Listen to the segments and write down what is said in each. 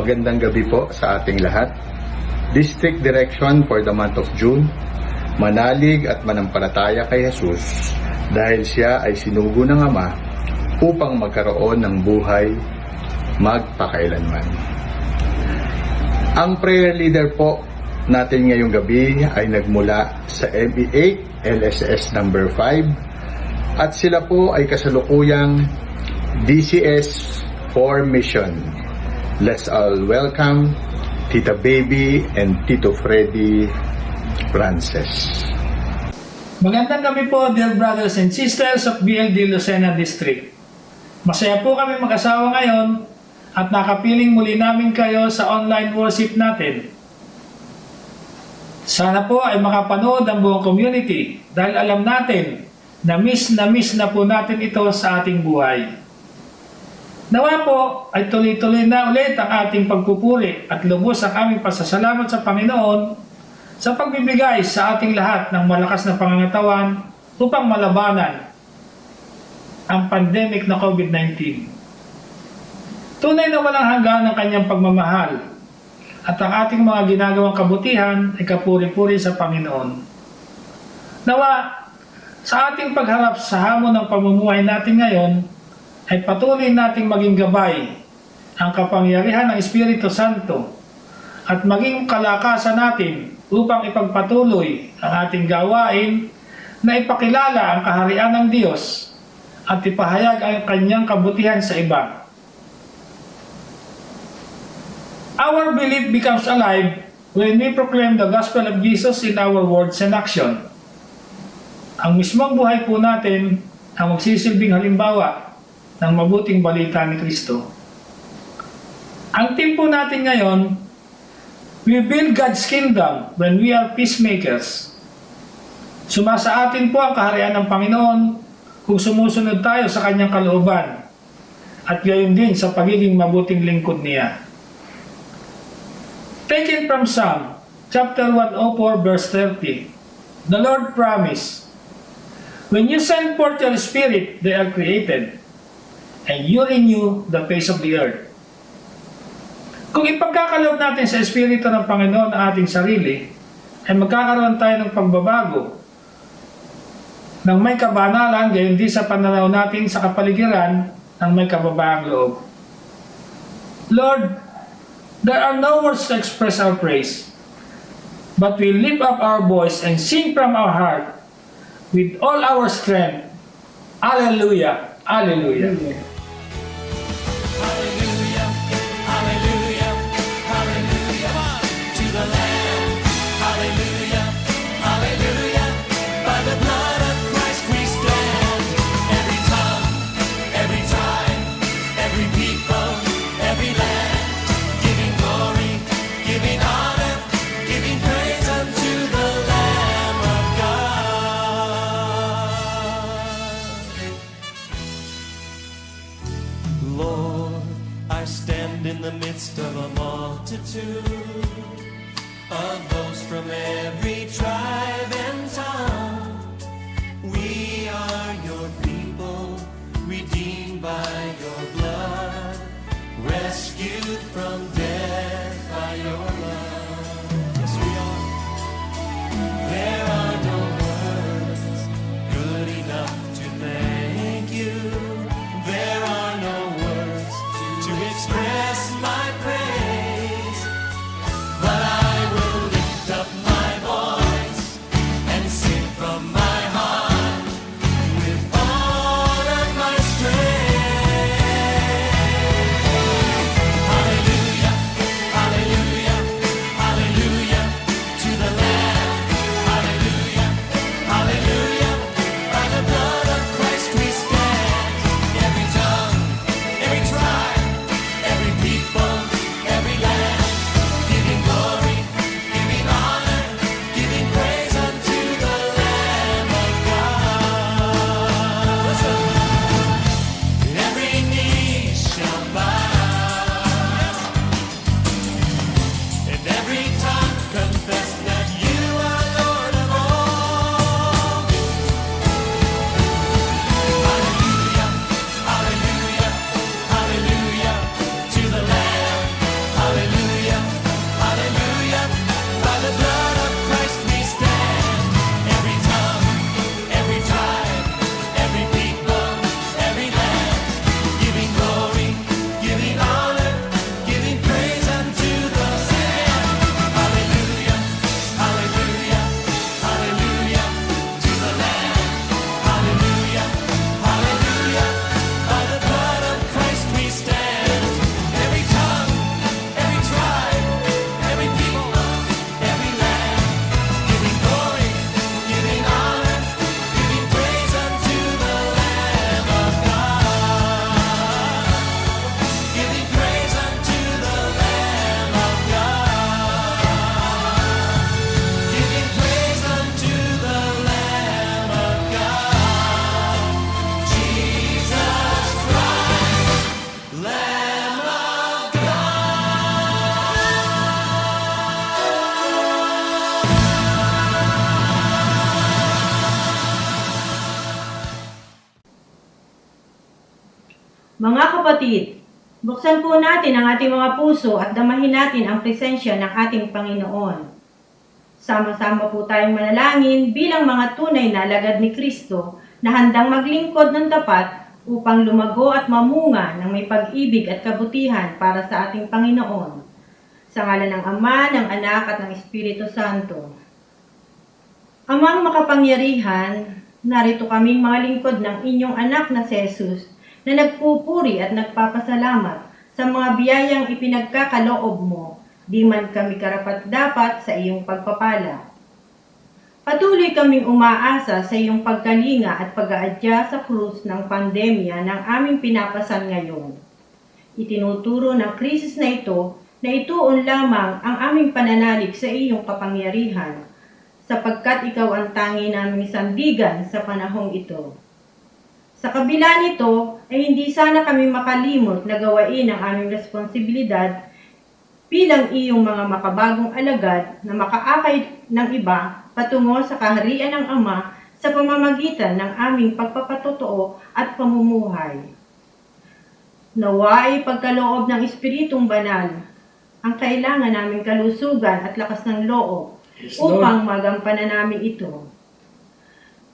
Magandang gabi po sa ating lahat. District Direction for the month of June, manalig at manampalataya kay Jesus dahil siya ay sinugo ng Ama upang magkaroon ng buhay magpakailanman. Ang prayer leader po natin ngayong gabi ay nagmula sa ME8 LSS number 5 at sila po ay kasalukuyang DCS for Mission. Let's all welcome Tita Baby and Tito Freddy Frances. Magandang gabi po, dear brothers and sisters of BLD Lucena District. Masaya po kami mag-asawa ngayon at nakapiling muli namin kayo sa online worship natin. Sana po ay makapanood ang buong community dahil alam natin na miss na po natin ito sa ating buhay. Nawa po ay tuloy-tuloy na ulit ang ating pagpupuri at lubos ang aming pasasalamat sa Panginoon sa pagbibigay sa ating lahat ng malakas na pangangatawan upang malabanan ang pandemic na COVID-19. Tunay na walang hanggan ang kanyang pagmamahal at ang ating mga ginagawang kabutihan ay kapuri-puri sa Panginoon. Nawa, sa ating pagharap sa hamon ng pamumuhay natin ngayon, ay patuloy nating maging gabay ang kapangyarihan ng Espiritu Santo at maging kalakasan natin upang ipagpatuloy ang ating gawain na ipakilala ang kaharian ng Diyos at ipahayag ang kanyang kabutihan sa iba. Our belief becomes alive when we proclaim the gospel of Jesus in our words and action. Ang mismong buhay po natin ang magsisilbing halimbawa ng mabuting balita ni Kristo. Ang team po natin ngayon, we build God's kingdom when we are peacemakers. Sumasa atin po ang kaharian ng Panginoon kung sumusunod tayo sa kanyang kalooban at gayon din sa pagiging mabuting lingkod niya. Taken from Psalm, chapter 104, verse 30, the Lord promised, "When you send forth your spirit, they are created, and you renew the face of the earth." Kung ipagkakaloob natin sa Espiritu ng Panginoon ang ating sarili, ay magkakaroon tayo ng pagbabago ng may kabanalan, gayon din sa pananaw natin sa kapaligiran ng may kababaang loob. Lord, there are no words to express our praise, but we lift up our voice and sing from our heart with all our strength. Alleluia! Alleluia! Hallelujah, hallelujah, hallelujah to the Lamb. Hallelujah, hallelujah, by the blood of Christ we stand. Every tongue, every tribe, every people, every land, giving glory, giving honor, giving praise unto the Lamb of God. Lord, I stand in the midst of a multitude of those from every tribe and tongue. We are your people, redeemed by your blood, rescued from death by your love. Yes, we are. There are no words good enough to thank you. There are no words to express my praise, but I will lift up my voice. Mga kapatid, buksan po natin ang ating mga puso at damahin natin ang presensya ng ating Panginoon. Sama-sama po tayong manalangin bilang mga tunay na alagad ni Kristo na handang maglingkod ng tapat upang lumago at mamunga ng may pag-ibig at kabutihan para sa ating Panginoon. Sa ngalan ng Ama, ng Anak at ng Espiritu Santo. Amang makapangyarihan, narito kaming mga lingkod ng inyong anak na si Jesus na nagpupuri at nagpapasalamat sa mga biyayang ipinagkakaloob mo, di man kami karapat-dapat sa iyong pagpapala. Patuloy kaming umaasa sa iyong pagkalinga at pag-aadya sa krus ng pandemya ng aming pinapasan ngayon. Itinuturo ng krisis na ito na ituon lamang ang aming pananalig sa iyong kapangyarihan, sapagkat ikaw ang tangi naming sandigan sa panahong ito. Sa kabila nito ay hindi sana kami makalimot na gawain ang aming responsibilidad bilang iyong mga makabagong alagad na makaakay ng iba patungo sa kaharian ng Ama sa pamamagitan ng aming pagpapatotoo at pamumuhay. Nawa ay pagkaloob ng Espiritong Banal ang kailangan naming kalusugan at lakas ng loob upang magampanan namin ito.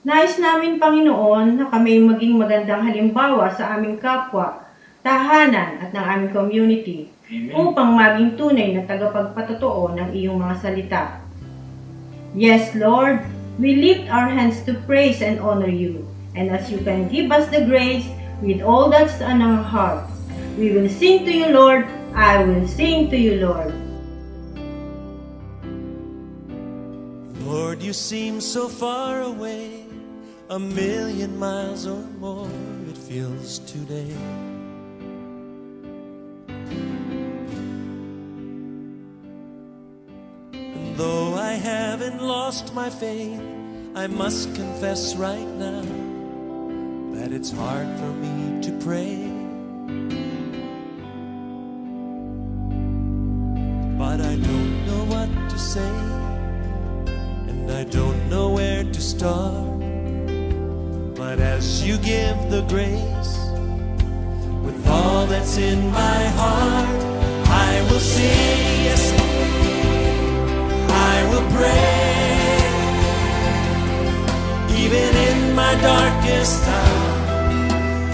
Nais namin, Panginoon, na kami maging magandang halimbawa sa aming kapwa, tahanan at ng aming community. Amen. Upang maging tunay na tagapagpatotoo ng iyong mga salita. Yes, Lord, we lift our hands to praise and honor you. And as you can give us the grace with all that's on our hearts, we will sing to you, Lord. I will sing to you, Lord. Lord, you seem so far away, 1,000,000 miles or more it feels today. And though I haven't lost my faith, I must confess right now that it's hard for me to pray. But I don't know what to say, and I don't know where to start. But as you give the grace, with all that's in my heart, I will sing, yes, I will pray. Even in my darkest hour,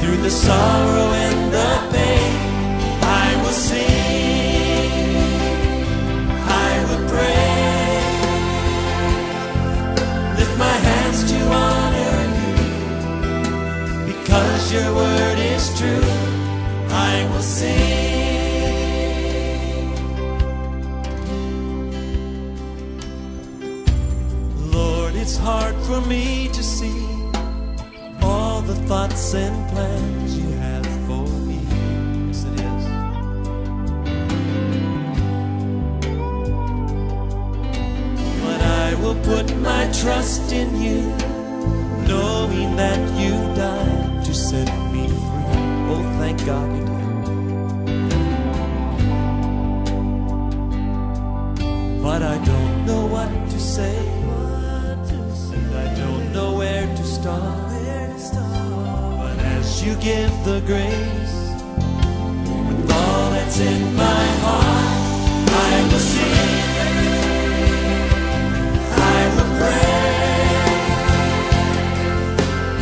through the sorrow and the pain, I will sing, I will pray. Lift my hands to honor you, because your word is true, I will sing. Lord, it's hard for me to see all the thoughts and plans you have for me. Yes, it is. But I will put my trust in you, knowing that you died to set me free. Oh, thank God you did. But I don't know what to say, and I don't know where to start. But as you give the grace, with all that's in my heart, I will sing, I will pray.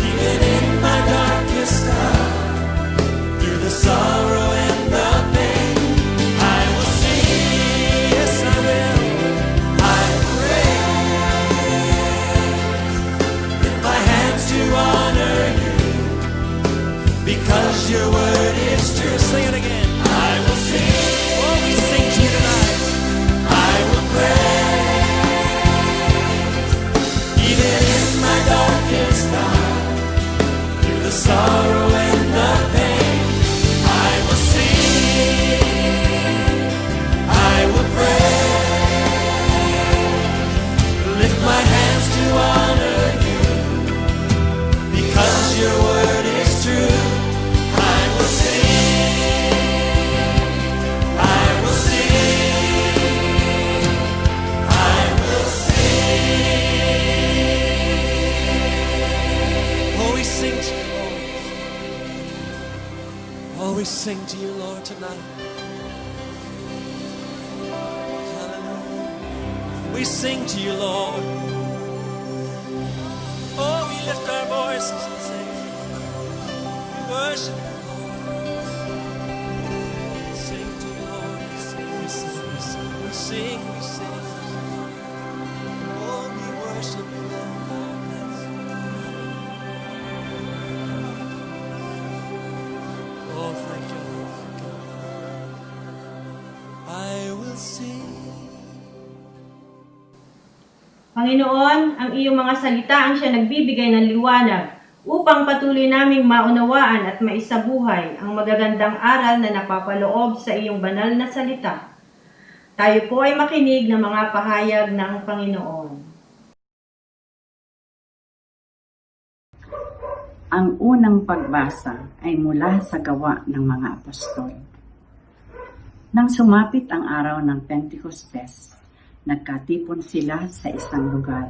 Even in my darkest hour, through the sorrow and the pain, I will sing, yes I will, I will pray. Lift my hands to honor you, because your word is true. Sing it again. I will sing, oh we sing to you tonight. I will pray. Even in my darkest hour, through the sorrow and the pain, I will sing, I will pray. Lift my hands to honor you, because your word is true, I will sing. Oh, we sing to you, Lord, tonight. Hallelujah. We sing to you, Lord. Oh, we lift our voices and sing. We worship you, Lord. We sing to you, Lord. We sing, we sing, we sing. We sing, we sing. Oh, we worship you, Lord. Oh, thank you, Lord. I will sing. Panginoon, ang iyong mga salita ang siya nagbibigay ng liwanag upang patuloy naming maunawaan at maisabuhay ang magagandang aral na napapaloob sa iyong banal na salita. Tayo po ay makinig ng mga pahayag ng Panginoon. Ang unang pagbasa ay mula sa Gawa ng mga Apostol. Nang sumapit ang araw ng Pentecostes, nagkatipon sila sa isang lugar.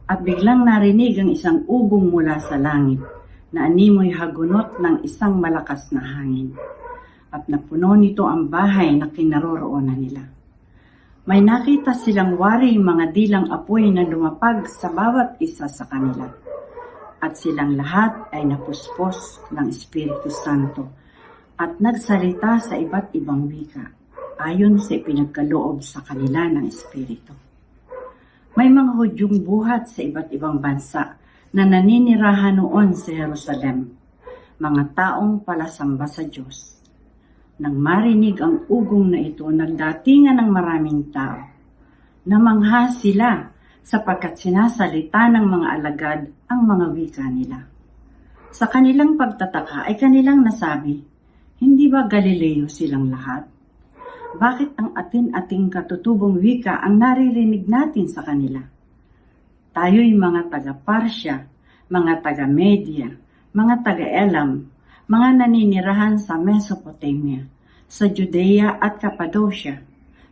At biglang narinig ang isang ugong mula sa langit na animoy hagunot ng isang malakas na hangin. At napuno nito ang bahay na kinaroroonan nila. May nakita silang wari mga dilang apoy na lumapag sa bawat isa sa kanila. At silang lahat ay napuspos ng Espiritu Santo at nagsalita sa iba't ibang wika, ayon sa ipinagkaloob sa kanila ng Espiritu. May mga Hudyong buhat sa iba't ibang bansa na naninirahan noon sa Jerusalem, mga taong palasamba sa Diyos. Nang marinig ang ugong na ito, nagdatingan ng maraming tao. Namangha sila sapagkat sinasalita ng mga alagad ang mga wika nila. Sa kanilang pagtataka ay kanilang nasabi, hindi ba Galileo silang lahat? Bakit ang atin-ating katutubong wika ang naririnig natin sa kanila? Tayo'y mga taga-Parsya, mga taga-Media, mga taga-Elam, mga naninirahan sa Mesopotamia, sa Judea at Cappadocia,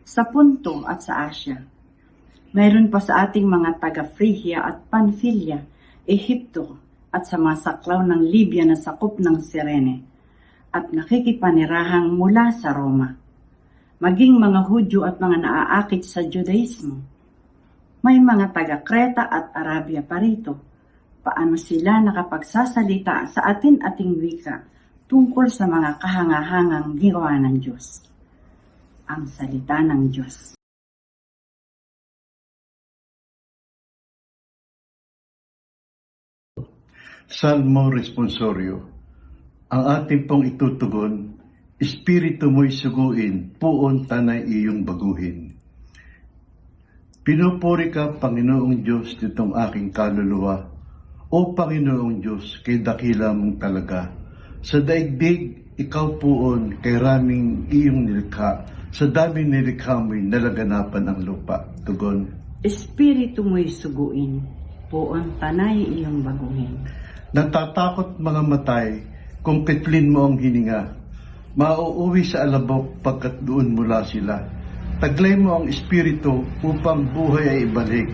sa Punto at sa Asia. Mayroon pa sa ating mga taga-Phrygia at Pamphylia, Ehipto at sa mga saklaw ng Libya na sakop ng Cyrene, at nakikipanirahang mula sa Roma. Maging mga Hudyo at mga naaakit sa Judaismo. May mga taga-Creta at Arabia pa rito. Paano sila nakapagsasalita sa atin-ating wika tungkol sa mga kahangahangang ginawa ng Diyos? Ang salita ng Diyos. Salmo Responsorio. Ang ating pong itutugon, Espiritu mo'y suguin, puon tanay iyong baguhin. Pinupuri ka, Panginoong Diyos, nitong aking kaluluwa. O Panginoong Diyos, kay dakila mong talaga. Sa daigdig, ikaw puon, kay raming iyong nilikha. Sa daming nilikha mo'y nalaganapan ang lupa. Tugon. Espiritu mo'y suguin, puon tanay iyong baguhin. Natatakot mga matay, kung kitlin mo ang hininga. Mauuwi sa alabok pagkat doon mula sila. Taglay mo ang espiritu upang buhay ay ibalik.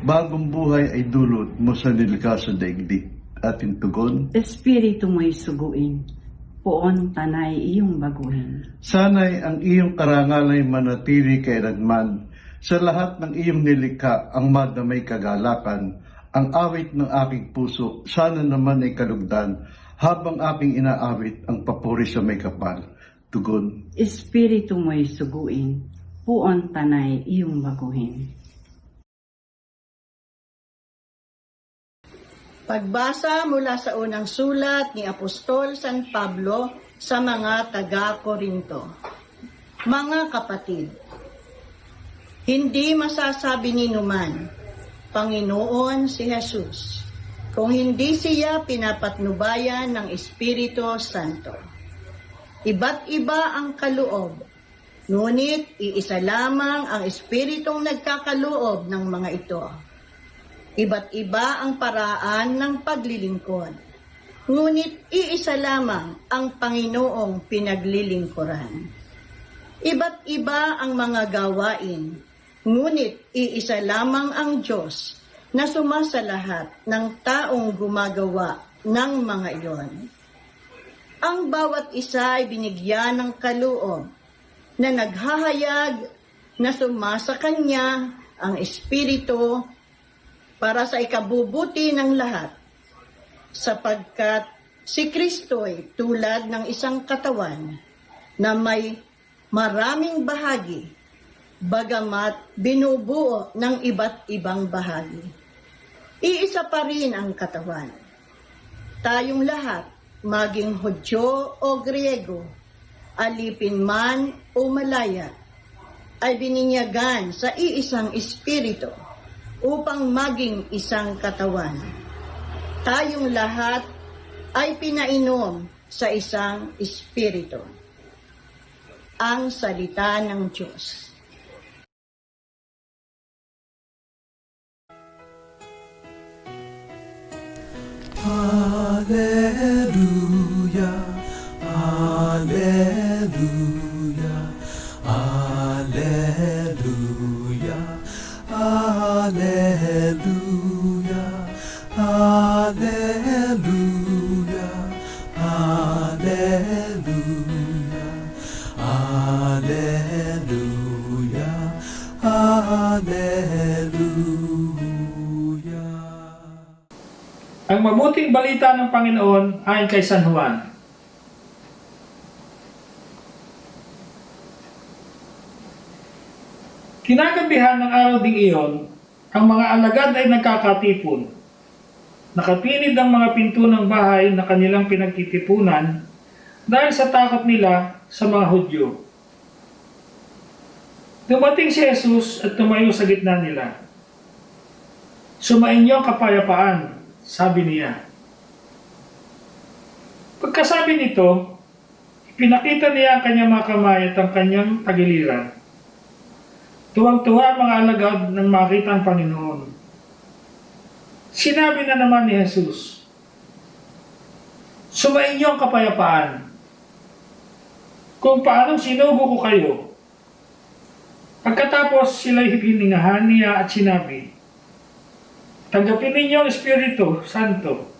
Bagong buhay ay dulot mo sa nilikha sa daigdig. Ating tugon. Espiritu mo'y suguin, puon tanay iyong baguhin. Sana'y ang iyong karangalan ay manatili kailanman. Sa lahat ng iyong nilikha ang madamay kagalakan. Ang awit ng aking puso, sana naman ay kalugdan. Habang aking inaawit ang papuri sa may kapal. Tugon. Espiritu mo'y suguin, puon tanay iyong baguhin. Pagbasa mula sa unang sulat ni Apostol San Pablo sa mga taga-Korinto. Mga kapatid, hindi masasabi ni numan, Panginoon si Jesus, kung hindi siya pinapatnubayan ng Espiritu Santo. Iba't iba ang kaloob, ngunit iisa lamang ang Espiritong nagkakaloob ng mga ito. Iba't iba ang paraan ng paglilingkod, ngunit iisa lamang ang Panginoong pinaglilingkuran. Iba't iba ang mga gawain, ngunit iisa lamang ang Diyos na sumasalahat ng taong gumagawa ng mga iyon. ang bawat isa ay binigyan ng kaloob na naghahayag na sumasa kanya ang Espiritu para sa ikabubuti ng lahat, sapagkat si Kristo ay tulad ng isang katawan na may maraming bahagi, bagamat binubuo ng iba't ibang bahagi. Iisa pa rin ang katawan. Tayong lahat, maging Hudyo o Griego, alipin man o malaya, ay bininyagan sa iisang Espiritu upang maging isang katawan. Tayong lahat ay pinainom sa isang Espiritu. Ang salita ng Diyos. Hallelujah, hallelujah, hallelujah, hallelujah, hallelujah, hallelujah, hallelujah, hallelujah. Ang mabuting balita ng Panginoon ayon kay San Juan. Kinagabihan ng araw ding iyon, ang mga alagad ay nagkakatipon. Nakatinid ang mga pinto ng bahay na kanilang pinagtitipunan dahil sa takot nila sa mga Hudyo. Dumating si Jesus at tumayo sa gitna nila. "Sumainyo ang kapayapaan," sabi niya. Pagkasabi nito, ipinakita niya ang kanyang mga kamay at ang kanyang tagiliran. Tuwang-tuwa ang mga alagad nang makita ang Panginoon. Sinabi na naman ni Jesus, "Sumainyo ang kapayapaan. Kung paanong sinugo ko kayo." Pagkatapos sila'y hiningahan niya at sinabi, "Tanggapin ninyo ang Espiritu Santo.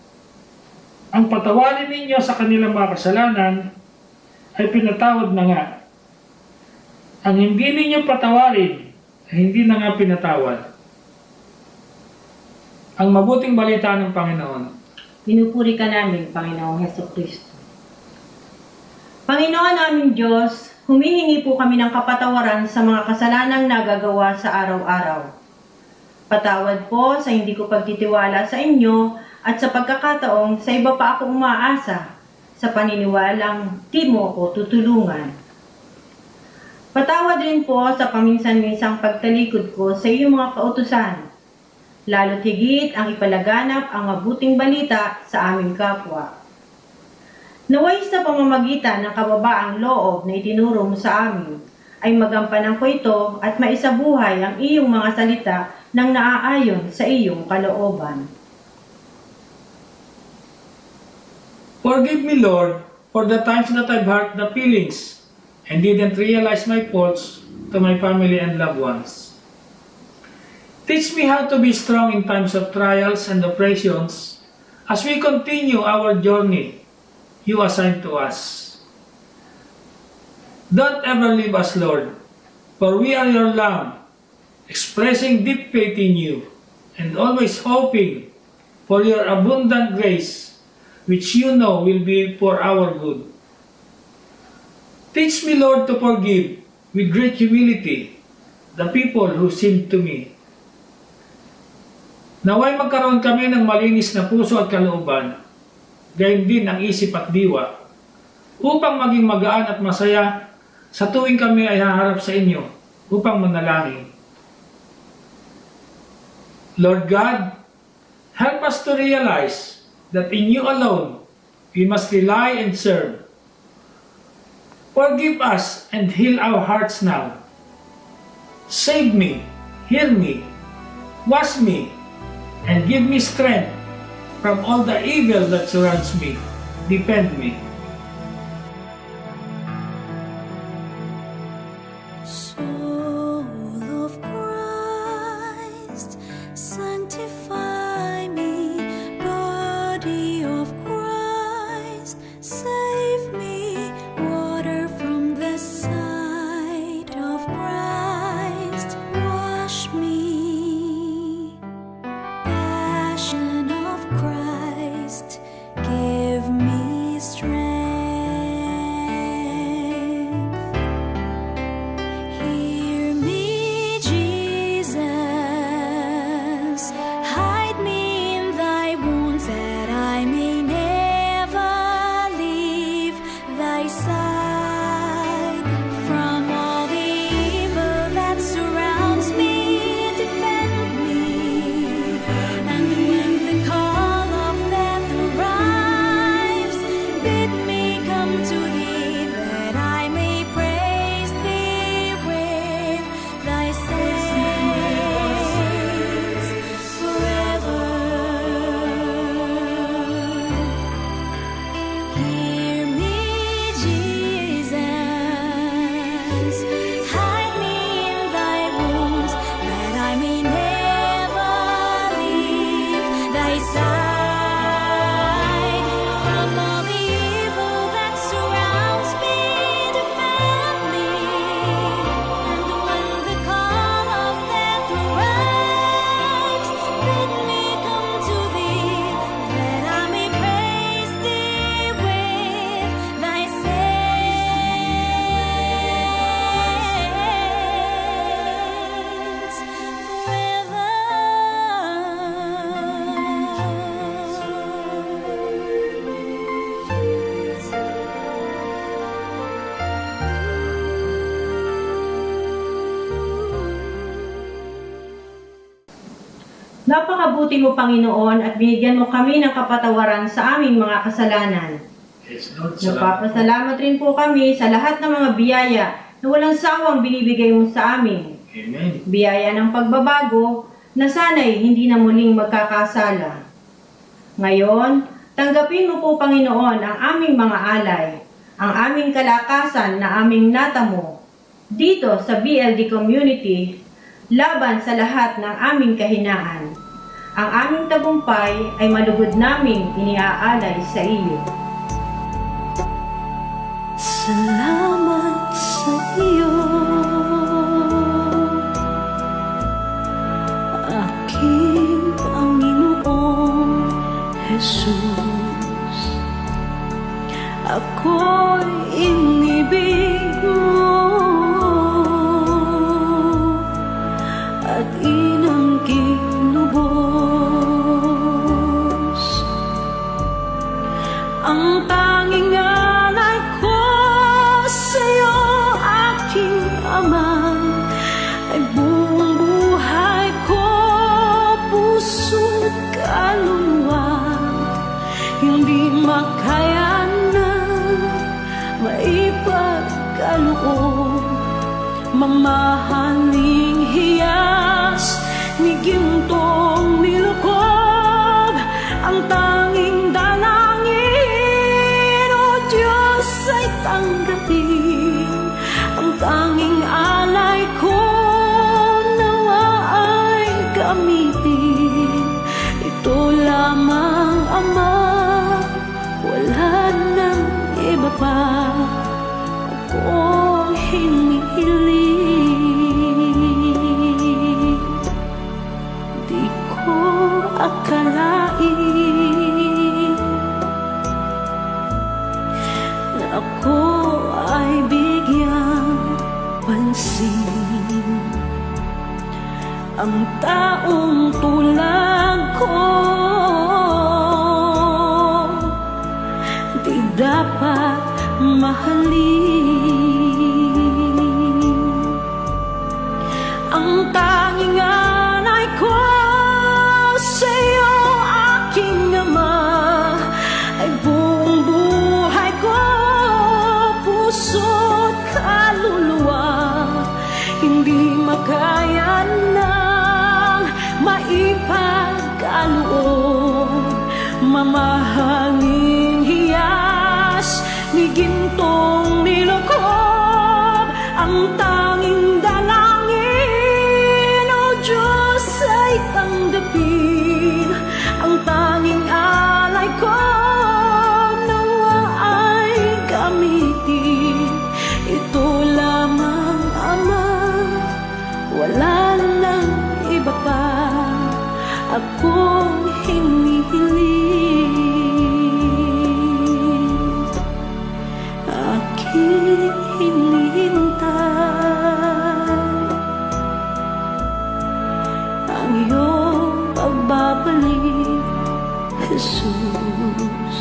Ang patawarin ninyo sa kanilang mga kasalanan ay pinatawad na nga. Ang hindi ninyo patawarin ay hindi na nga pinatawad." Ang mabuting balita ng Panginoon. Pinupuri ka namin, Panginoong Hesukristo. Panginoon naming Diyos, humihingi po kami ng kapatawaran sa mga kasalanang nagagawa sa araw-araw. Patawad po sa hindi ko pagtitiwala sa inyo at sa pagkakataong sa iba pa ako umaasa sa paniniwalang di mo ko tutulungan. Patawad rin po sa paminsan-minsang pagtalikod ko sa iyong mga kautusan, lalo't higit ang ipalaganap ang mabuting balita sa aming kapwa. Naway sa pamamagitan ng kababaang loob na itinuro mo sa amin, ay magampanan ko ito at maisabuhay ang iyong mga salita nang naaayon sa iyong kalooban. Forgive me, Lord, for the times that I've hurt the feelings and didn't realize my faults to my family and loved ones. Teach me how to be strong in times of trials and oppressions as we continue our journey you assigned to us. Don't ever leave us, Lord, for we are your lamb, expressing deep faith in you and always hoping for your abundant grace, which you know will be for our good. Teach me, Lord, to forgive with great humility the people who sinned to me. Naway magkaroon kami ng malinis na puso at kalooban, gayon din ang isip at diwa, upang maging magaan at masaya sa tuwing kami ay haharap sa inyo upang manalangin. Lord God, help us to realize that in you alone we must rely and serve. Forgive us and heal our hearts now. Save me, heal me, wash me, and give me strength from all the evil that surrounds me. Defend me. Soul of Christ, sanctify me. Body of Christ, save Napakabuti mo, Panginoon, at binigyan mo kami ng kapatawaran sa aming mga kasalanan. Yes, Lord, salamat. Nagpapasalamat rin po kami sa lahat ng mga biyaya na walang sawang binibigay mo sa amin. Amen. Biyaya ng pagbabago na sana'y hindi na muling magkakasala. Ngayon, tanggapin mo po, Panginoon, ang aming mga alay, ang aming kalakasan na aming natamo dito sa BLD community laban sa lahat ng aming kahinaan. Ang aming tagumpay ay malugod naming iniaalay sa iyo. Salamat sa iyo, aking Panginoong Jesus. Ako'y inibig mo at inangging lubos. Ang tanging alay ko sa'yo, aking Ama, ay buong buhay ko, puso't kaluluwa. Hindi makaya na maipagkaloob, mamahaling hiyas ni gintong nilukob. Ang tanging dalangin, O Diyos, ay tanggapin. Ang tanging alay ko nawa ay gamitin. Ito lamang, Ama, wala nang iba pa akong hinihiling. Di ko akalain na ako ay bigyang pansin. Ang taong tulad ko di dapat mahalin. Ang tanging alay ko sa'yo, aking Ama, ay buong buhay ko, puso't kaluluwa. Hindi makaya nang maipagkaloob, mamahaling hiyas ni gintong nilukob. Ang tanging dalangin, O Diyos, ay tanggapin. Ang tanging alay ko nawa ay gamitin. Ito lamang, Ama, wala nang iba pa akong hinihiling. Aking hinihintay ang iyong pagbabalik, Jesus.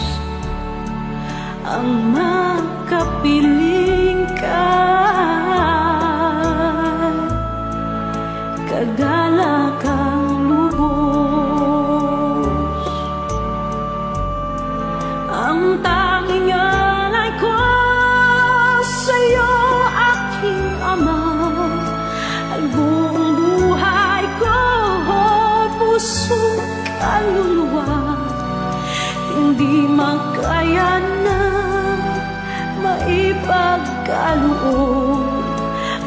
Ang makapiling ka, kagalakang lubos. Ang tanging alay ko sa'yo, aking Ama, ay buong buhay ko, puso't kaluluwa. Hindi makaya na maipagkaloob,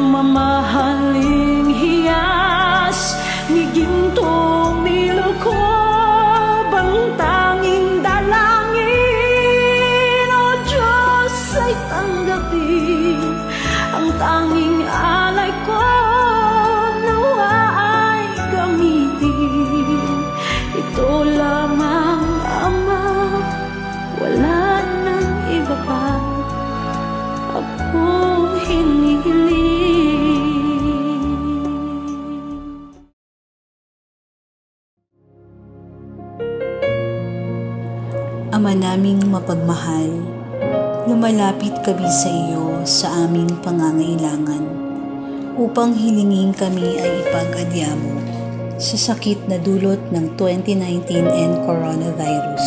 mamahaling hiyas ni gintong nilukob. Ang tanging dalangin, O Diyos, ay tanggapin. Ang tanging alay ko nawa ay gamitin. Ito lamang, Ama, wala nang iba pa akong hinihiling. Ama naming mapagmahal, lumalapit kami sa iyo sa aming pangangailangan upang hilingin kami ay ipag-adya mo. sa sakit na dulot ng 2019 and coronavirus,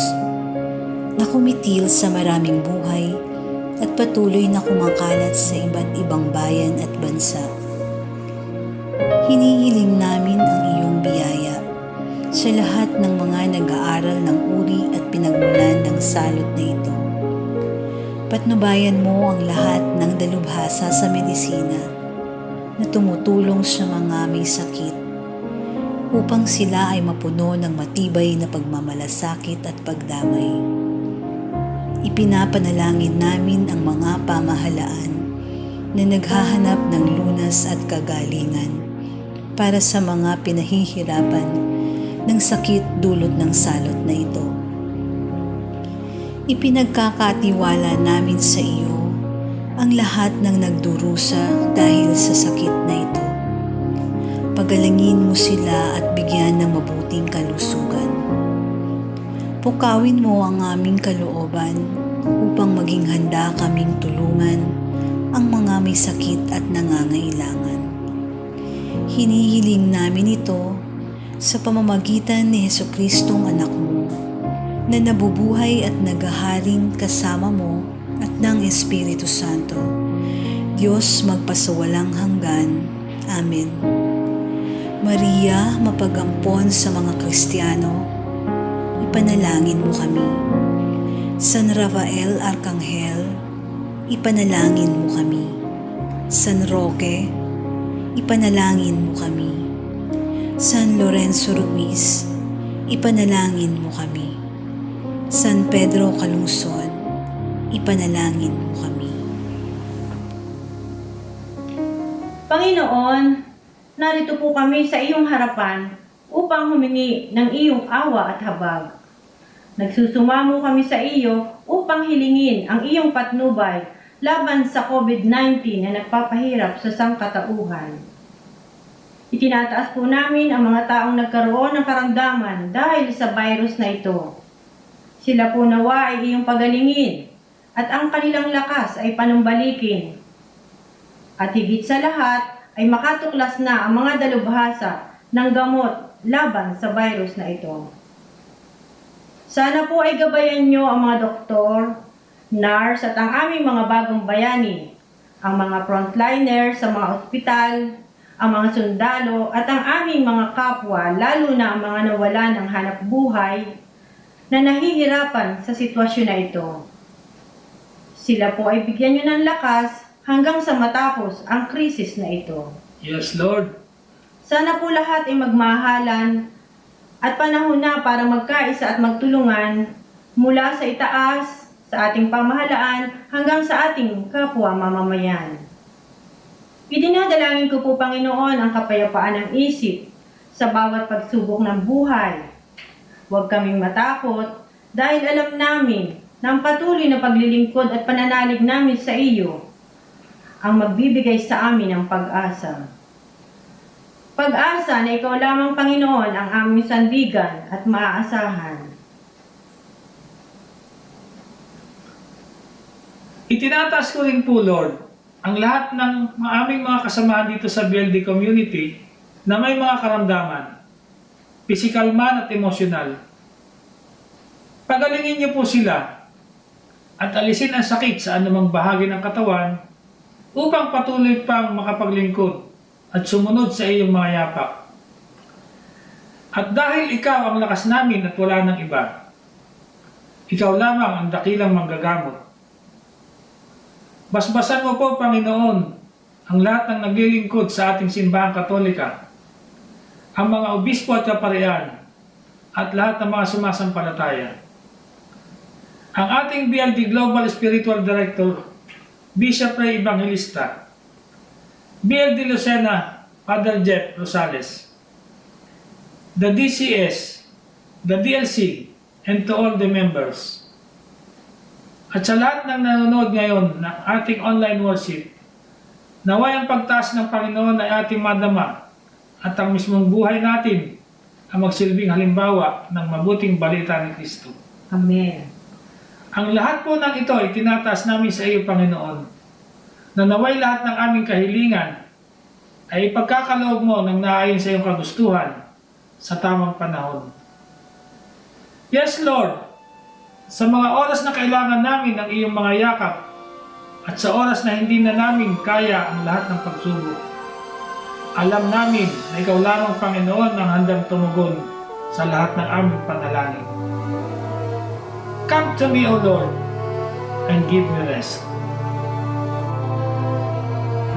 na kumitil sa maraming buhay at patuloy na kumakalat sa iba't ibang bayan at bansa. Hinihiling namin ang iyong biyaya sa lahat ng mga nag-aaral ng uri at pinagmulan ng salot na ito. Patnubayan mo ang lahat ng dalubhasa sa medisina na tumutulong sa mga may sakit upang sila ay mapuno ng matibay na pagmamalasakit at pagdamay. Ipinapanalangin namin ang mga pamahalaan na naghahanap ng lunas at kagalingan para sa mga pinahihirapan ng sakit dulot ng salot na ito. Ipinagkakatiwala namin sa iyo ang lahat ng nagdurusa dahil sa sakit na ito. Pagalangin mo sila at bigyan ng mabuting kalusugan. Pukawin mo ang aming kalooban upang maging handa kaming tulungan ang mga may sakit at nangangailangan. Hinihiling namin ito sa pamamagitan ni Jesucristong anak mo, na nabubuhay at naghaharing kasama mo at ng Espiritu Santo, Diyos magpasawalang hanggan. Amen. Maria, mapagampon sa mga Kristiyano, ipanalangin mo kami. San Rafael Arcangel, ipanalangin mo kami. San Roque, ipanalangin mo kami. San Lorenzo Ruiz, ipanalangin mo kami. San Pedro Calungsod, ipanalangin mo kami. Panginoon, narito po kami sa iyong harapan upang humingi ng iyong awa at habag. Nagsusumamo kami sa iyo upang hilingin ang iyong patnubay laban sa COVID-19 na nagpapahirap sa sangkatauhan. Itinataas po namin ang mga taong nagkaroon ng karamdaman dahil sa virus na ito. Sila po nawa ay iyong pagalingin at ang kanilang lakas ay panumbalikin. At higit sa lahat ay makatuklas na ang mga dalubhasa ng gamot laban sa virus na ito. Sana po ay gabayan nyo ang mga doktor, nurse at ang aming mga bagong bayani, ang mga frontliners sa mga ospital, ang mga sundalo at ang aming mga kapwa, lalo na ang mga nawala ng hanap buhay na nahihirapan sa sitwasyon na ito. Sila po ay bigyan nyo ng lakas hanggang sa matapos ang krisis na ito. Yes, Lord. Sana po lahat ay magmahalan at panahon na para magkaisa at magtulungan mula sa itaas, sa ating pamahalaan hanggang sa ating kapwa mamamayan. Idinadalangin ko po, Panginoon, ang kapayapaan ng isip sa bawat pagsubok ng buhay. Huwag kaming matakot dahil alam namin na ang patuloy na paglilingkod at pananalig namin sa iyo ang magbibigay sa amin ng pag-asa. Pag-asa na ikaw lamang, Panginoon, ang aming sandigan at maaasahan. Itinataas ko rin po, Lord, ang lahat ng aming mga kasamahan dito sa BLD community na may mga karamdaman, pisikal man at emosyonal. Pagalingin niyo po sila at alisin ang sakit sa anumang bahagi ng katawan upang patuloy pang makapaglingkod at sumunod sa iyong mga yapak. At dahil ikaw ang lakas namin at wala ng iba, ikaw lamang ang dakilang manggagamot. Basbasan mo po, Panginoon, ang lahat ng naglilingkod sa ating simbahang Katolika, ang mga obispo at kaparian, at lahat ng mga sumasampalataya. Ang ating BLD Global Spiritual Director, Bishop Ray Evangelista, BLD Lucena, Father Jeff Rosales, the DCS, the DLC, and to all the members. At sa lahat ng nanonood ngayon ng ating online worship, naway ang pagtaas ng Panginoon ay ating madama at ang mismong buhay natin ang magsilbing halimbawa ng mabuting balita ni Kristo. Amen. Ang lahat po ng ito ay tinataas namin sa iyo, Panginoon, na naway lahat ng aming kahilingan ay ipagkakaloob mo ng naayon sa iyong kagustuhan sa tamang panahon. Yes, Lord, sa mga oras na kailangan namin ang iyong mga yakap at sa oras na hindi na namin kaya ang lahat ng pagsubok, alam namin na ikaw lamang, Panginoon, ang handang tumugon sa lahat ng aming panalangin. Come to me, O Lord, and give me rest.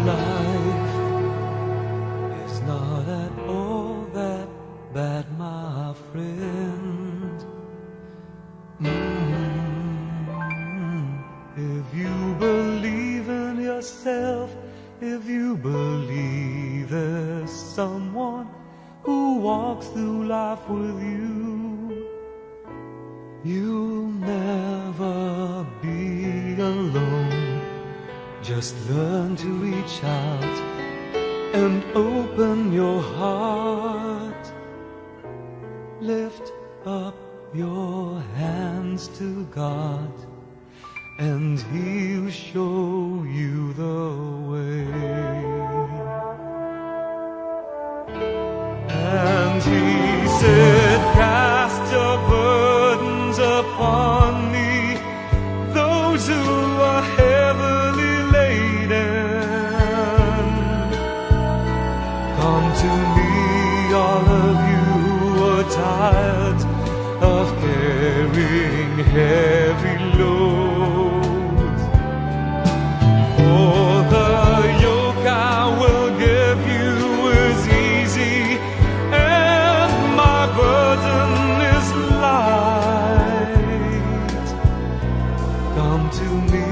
Life is not at all that bad, my friend. If you believe in yourself, if you believe there's someone who walks through life with you, you'll never be alone. Just learn to reach out and open your heart. Lift up your hands to God, and He'll show you the way. And He said, cast your burdens upon me, those who are heavily laden. Come to me, all of you who are tired of carrying heavy loads. For the yoke I will give you is easy, and my burden is light. Come to me,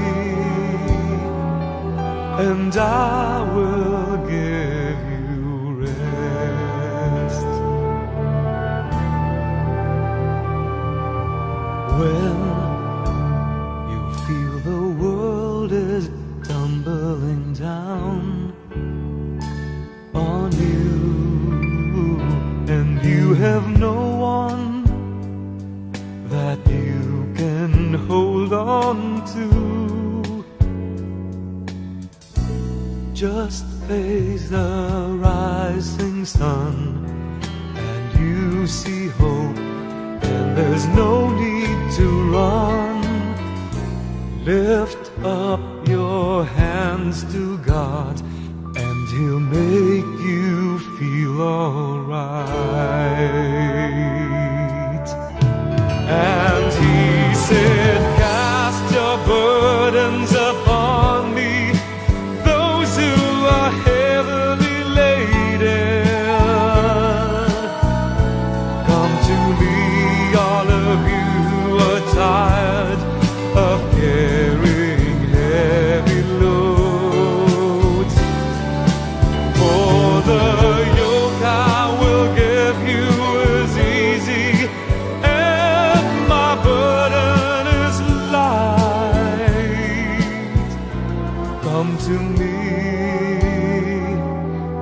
and I will give you rest. When you feel the world is tumbling down on you, and you have no one that you can hold on to, just face the rising sun and you see hope, and there's no need to run. Lift up your hands to God, and He'll make you feel alright. And He said, cast your burdens upon me, those who are heavily laden. Come to me, all of you who are tired of carrying heavy loads. For the yoke I will give you is easy, and my burden is light. Come to me,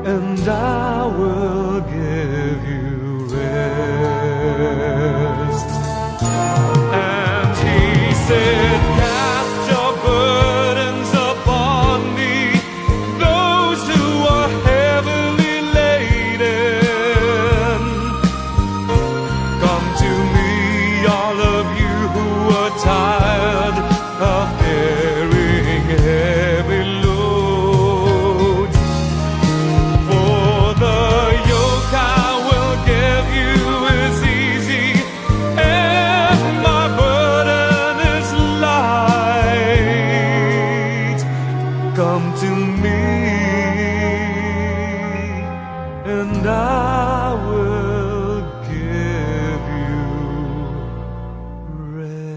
and I will give you rest. And He said, cast your burdens upon me, those who are heavily laden. Come to me, all of you who are tired of carrying heavy loads. For the yoke I will give you is easy, and my burden is light. Come to me, and I will give you rest.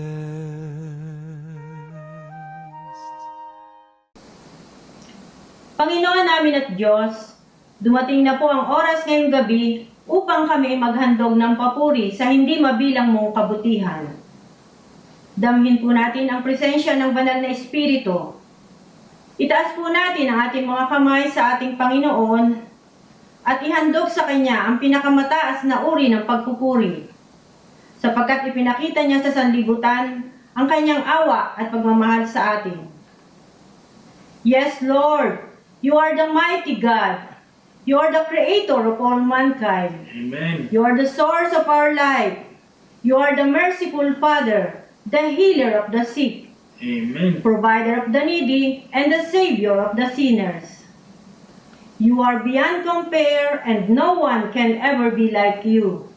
Panginoon namin at Diyos, dumating na po ang oras ngayong gabi upang kami ay maghandog ng papuri sa hindi mabilang mong kabutihan. Damhin po natin ang presensya ng banal na Espiritu. Itaas po natin ang ating mga kamay sa ating Panginoon at ihandog sa Kanya ang pinakamataas na uri ng pagpupuri, sapagkat ipinakita niya sa sanlibutan ang Kanyang awa at pagmamahal sa atin. Yes, Lord, You are the mighty God. You are the creator of all mankind. Amen. You are the source of our life. You are the merciful Father, the healer of the sick, Amen. provider of the needy, and the savior of the sinners. You are beyond compare, and no one can ever be like you.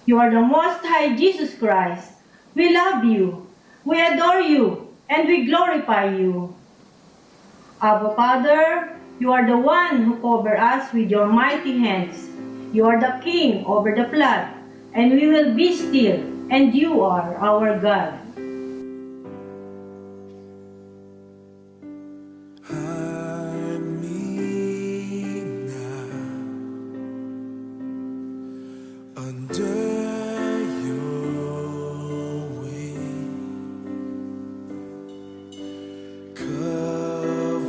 You are the Most High Jesus Christ. We love you, we adore you, and we glorify you. Abba Father, you are the one who cover us with your mighty hands. You are the King over the flood, and we will be still, and you are our God. Hide me now under your wing.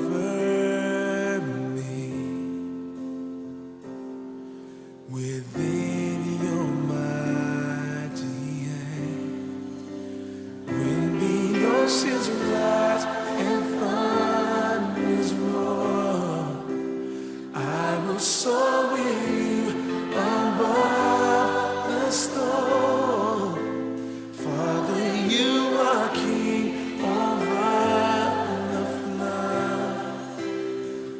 Cover me within your mighty hand. When the oceans rise and thunders roar, I will soar with you above the storm. Father, you are King over the flood.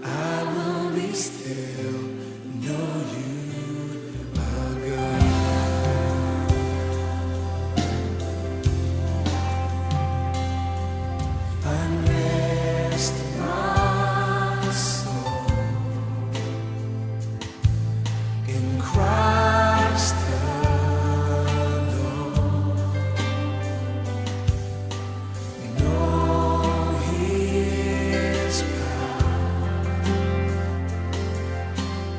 I will be still, know you are God. Find rest my soul in Christ alone. Know His power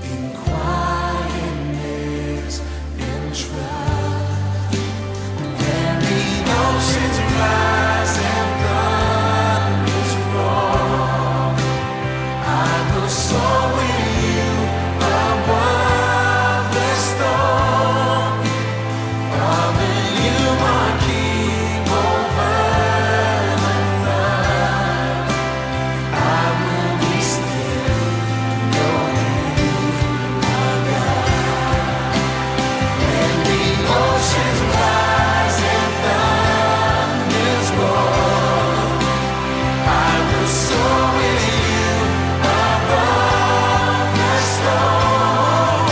in quietness and trust. When the oceans rise and thunders roar, I will soar with you above the storm. Father, you are King over the flood. I will be still, know you are God. When the oceans rise and thunders roar, I will soar with you above the storm.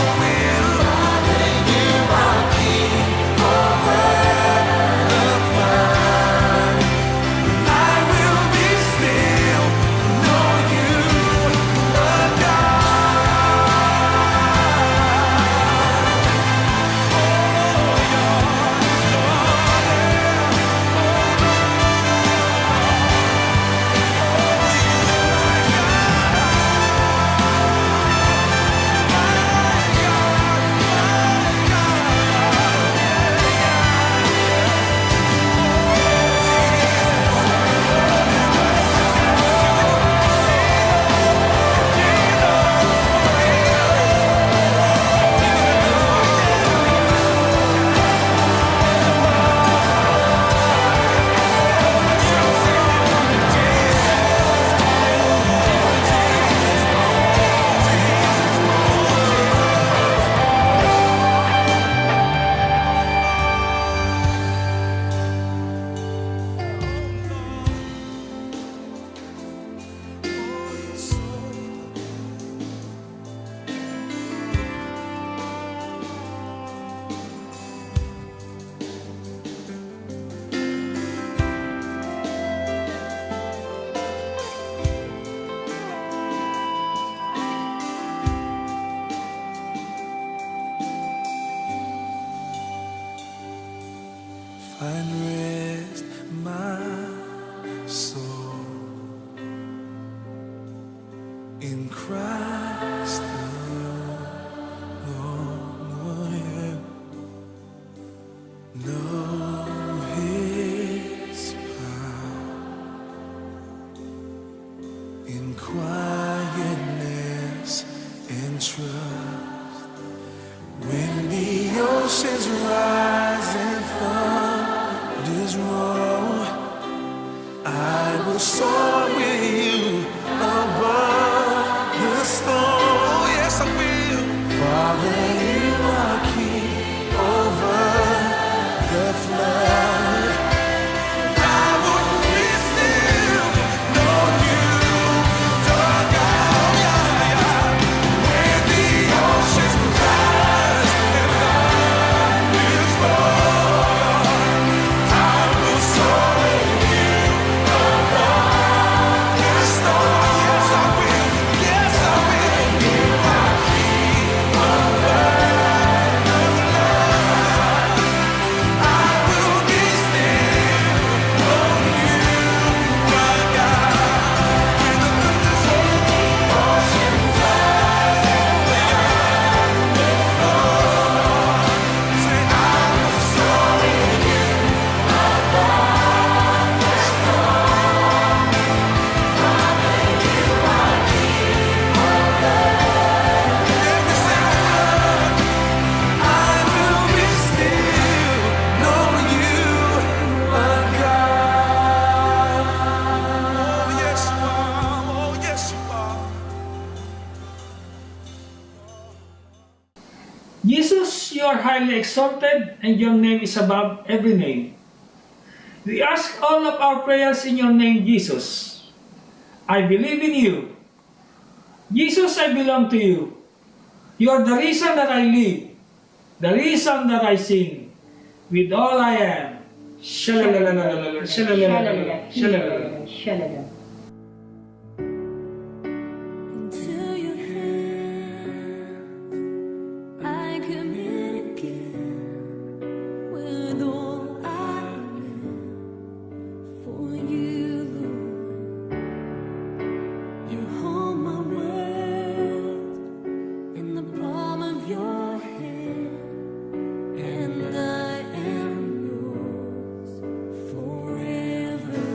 Father, you are King over the flood. I will be still, know you are Find rest my soul in Christ alone. Know His power in quietness and trust. When the oceans rise and thunders roar, I will soar with you above the storm. Yes, I will. are highly exalted, and your name is above every name. We ask all of our prayers in your name, Jesus. I believe in you. Jesus, I belong to you. You are the reason that I live, the reason that I sing. With all I am. Shalalalalala, shalalalalala, shalalalalala. Shalala. Into your hands I commit again, with all I am for you, Lord. You hold my world in the palm of your hand, and I am yours forever.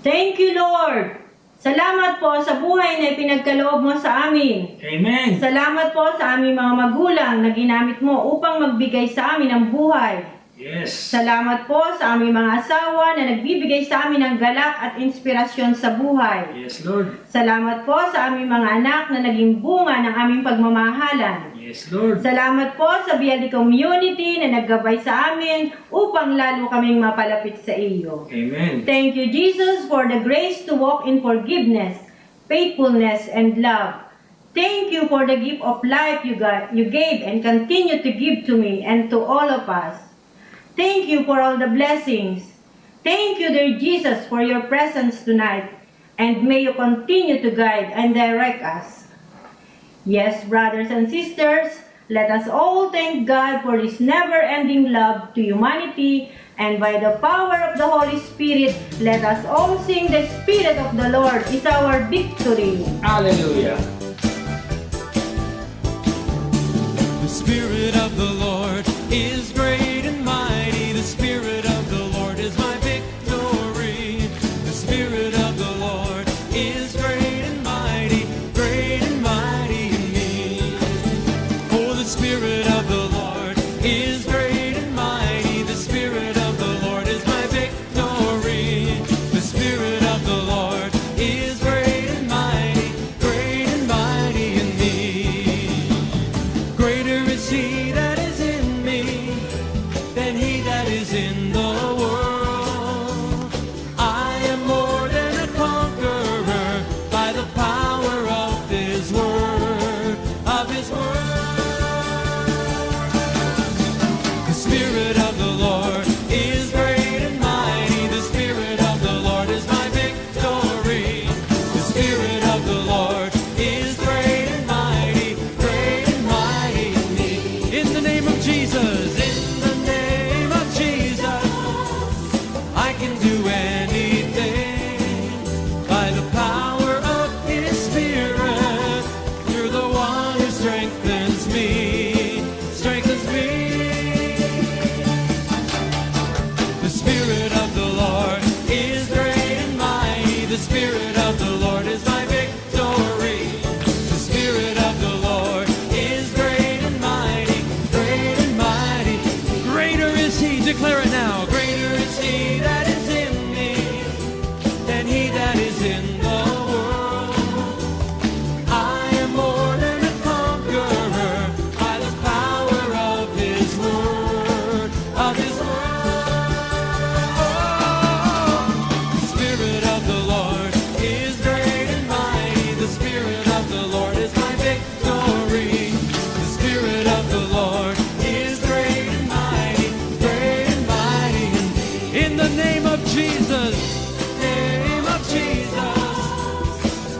Thank you, Lord. Salamat po sa buhay na ipinagkaloob mo sa amin. Amen. Salamat po sa aming mga magulang na ginamit mo upang magbigay sa amin ng buhay. Yes. Salamat po sa aming mga asawa na nagbibigay sa amin ng galak at inspirasyon sa buhay. Yes, Lord. Salamat po sa aming mga anak na naging bunga ng aming pagmamahalan. Yes, Lord. Salamat po sa BLD community na naggabay sa amin upang lalo kaming mapalapit sa iyo. Amen. Thank you, Jesus, for the grace to walk in forgiveness, faithfulness, and love. Thank you for the gift of life you gave and continue to give to me and to all of us. Thank you for all the blessings. Thank you, dear Jesus, for your presence tonight, and may you continue to guide and direct us. Yes, brothers and sisters, let us all thank God for His never-ending love to humanity, and by the power of the Holy Spirit, let us all sing the Spirit of the Lord is our victory. Hallelujah. The Spirit of the Lord is great and mighty. The Spirit of the Lord is my victory. The Spirit of the Lord is great and mighty in me. Oh, the Spirit of the Lord is great and mighty. The Spirit of the Lord is my victory. The Spirit of the Lord is great and mighty in me. Greater is He that is in me than he that is in the world. I am more than a conqueror by the power of His word, of His word. The Spirit of the Lord is great and mighty. The Spirit of the Lord is my victory. The Spirit of the Lord is great and mighty in me. In the name of Jesus, in the name of Jesus, I can do anything by the power of His Spirit. You're the one who strengthens me, strengthens me. The Spirit of the Lord is great and mighty. The Spirit of the Lord is my victory. The Spirit of the Lord is great and mighty, great and mighty. Greater is He, declare it now. Greater is He that is in me than he that is in the world. I am more than a conqueror by the power of His word, of His word. The Spirit of the Lord is great and mighty. The Spirit of the Lord is my victory. The Spirit of the Lord is great and mighty in the name of Jesus, name of Jesus,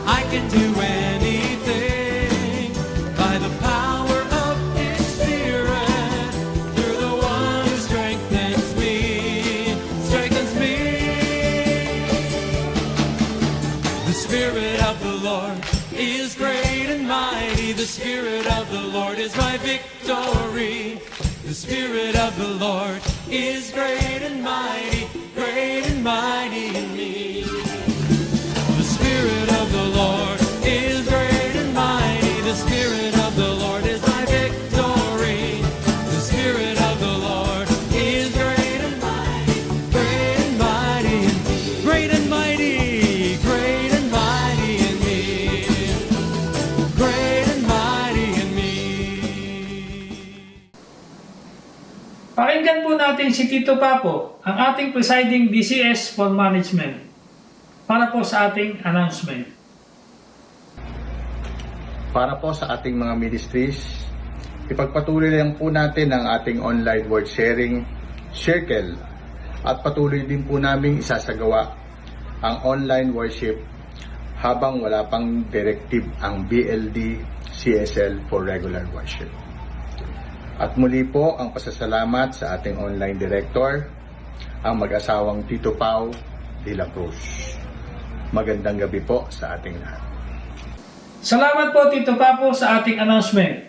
I can do anything by the power of His Spirit. You're the one who strengthens me, strengthens me. The Spirit of the Lord is great and mighty. The Spirit of the Lord is my victory. The Spirit of the Lord is great and mighty in me. The Spirit of the Lord is great and mighty. The Spirit of the Lord is my victory. The Spirit of the Lord is great and mighty in me. Great and mighty in me. Great and mighty in me. Pakinggan po natin si Tito Papo, ang ating presiding DCS for Management, para po sa ating announcement. Para po sa ating mga ministries, ipagpatuloy lang po natin ang ating online word sharing circle at patuloy din po namin isasagawa ang online worship habang wala pang directive ang BLD CSL for regular worship. At muli po ang pasasalamat sa ating online director, ang mag-asawang Tito Pao de la Cruz. Magandang gabi po sa ating lahat. Salamat po Tito Papo sa ating announcement.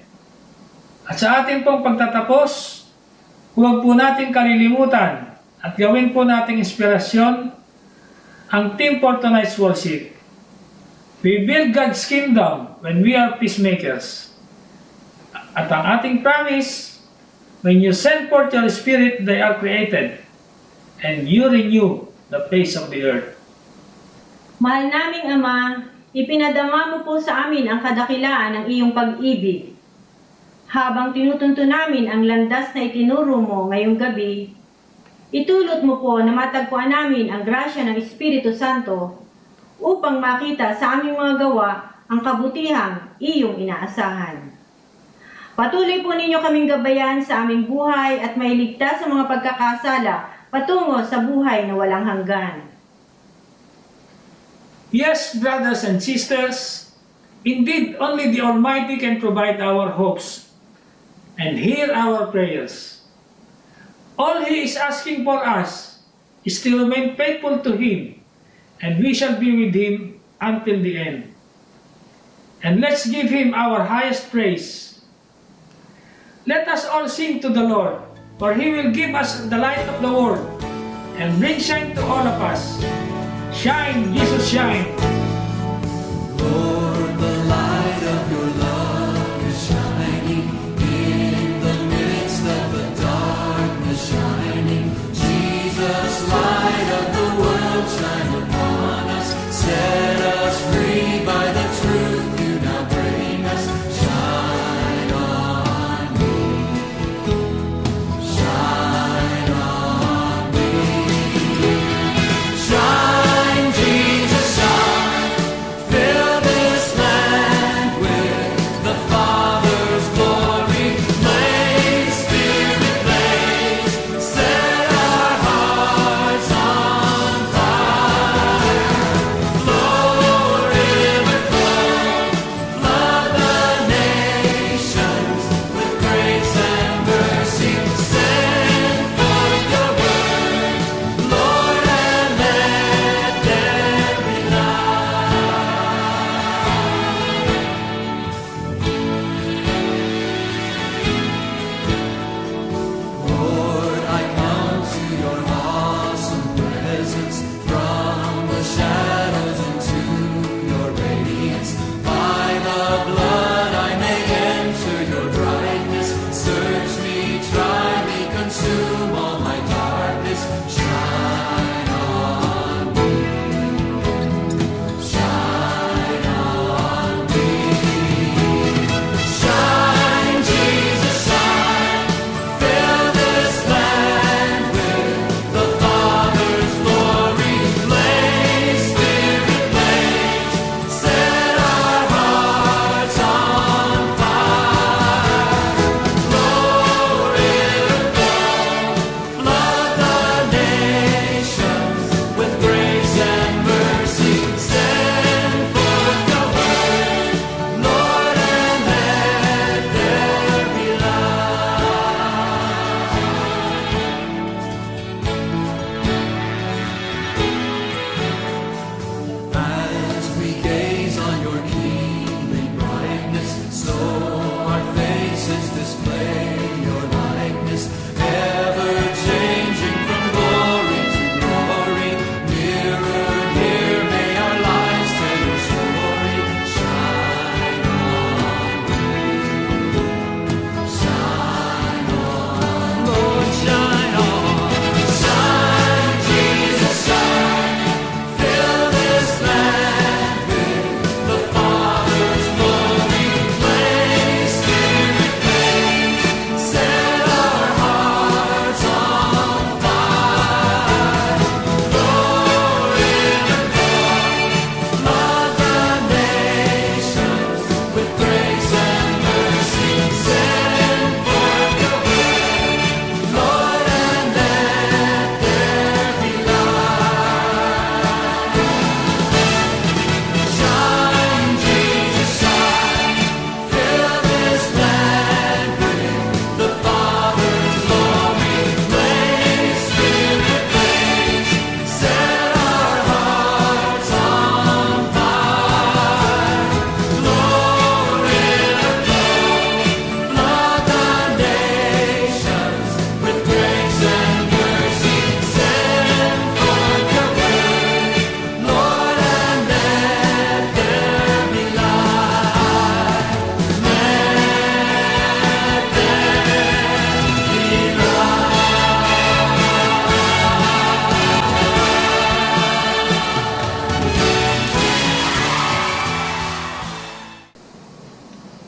At sa ating pong pagtatapos, huwag po natin kalilimutan at gawin po nating inspirasyon ang Team for Tonight's Worship. We build God's kingdom when we are peacemakers. At ang ating promise, when you send forth your Spirit, they are created, and you renew the face of the earth. Mahal naming Ama, ipinadama mo po sa amin ang kadakilaan ng iyong pag-ibig. Habang tinutunto namin ang landas na itinuro mo ngayong gabi, itulot mo po na matagpuan namin ang grasya ng Espiritu Santo upang makita sa aming mga gawa ang kabutihang iyong inaasahan. Patuloy po ninyo kaming gabayan sa aming buhay at mailigtas sa mga pagkakasala patungo sa buhay na walang hanggan. Yes, brothers and sisters, indeed only the Almighty can provide our hopes and hear our prayers. All He is asking for us is to remain faithful to Him, and we shall be with Him until the end. And let's give Him our highest praise. Let us all sing to the Lord, for He will give us the light of the world and bring shine to all of us. Shine, Jesus, shine. Lord, the light of your love is shining in the midst of the darkness shining. Jesus, light of the world, shine upon us. Set us free by the truth you now bring us. Shine on me. Shine on me. Shine, Jesus, shine.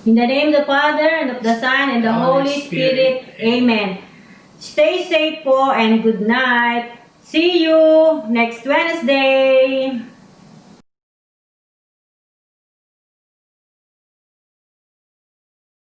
In the name of the Father, and of the Son, and the Holy Spirit. Amen. Stay safe po and good night. See you next Wednesday.